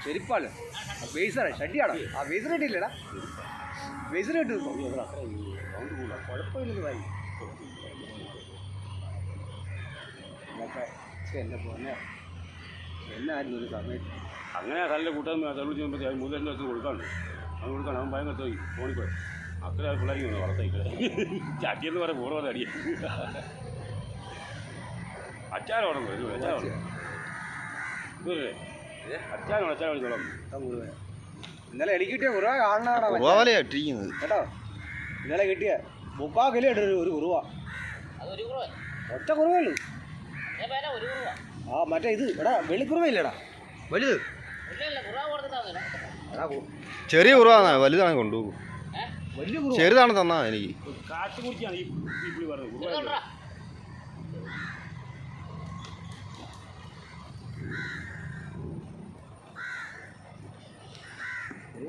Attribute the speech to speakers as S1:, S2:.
S1: ചെരിപ്പാണ് ബേസാണ് ഷഡിയാണ് ആ ബേസിന് കിട്ടിയില്ലടാ ബേസിന് കിട്ടും കുഴപ്പമില്ലെന്ന് ഭായി എൻ്റെ പൊന്നെ എന്നായിരുന്നു ഒരു സമയത്ത്
S2: അങ്ങനെ നല്ല കൂട്ടാൻ തെളിച്ച് ചെയ്യുമ്പോൾ മൂന്ന് വെച്ച് കൊടുക്കാണ്ട് അത് കൊടുക്കണം അവൻ ഭയങ്കര തോന്നി ഫോണിപ്പോയി അക്കരെ പിള്ളേർക്ക് വളർത്തേക്ക് ചാറ്റിയെന്ന് പറയാൻ കൂടെ പോലെ അടിയ അച്ചാരോടം വരും അച്ചാരം അച്ചാരം വിളിച്ചോളാം
S1: ഇന്നലെ എനിക്ക് കിട്ടിയ കുറവ കാണണ കേട്ടോ ഇന്നലെ കിട്ടിയ 3 കിലോ ഇട്ടൊരു ഒരു കുറവ ഒറ്റ കുറവേ ഉള്ളൂ ആ മറ്റേ ഇത് എടാ വെള്ളിക്കുറവയില്ലടാ വലുത്
S3: ചെറിയ കുറവാണ് വലുതാണ് കൊണ്ടുപോകും
S1: വലിയ കുറവ്
S3: ചെറുതാണ് തന്നാ എനിക്ക്
S2: കാറ്റ് കുടിച്ചാണ് ഈ പറഞ്ഞത്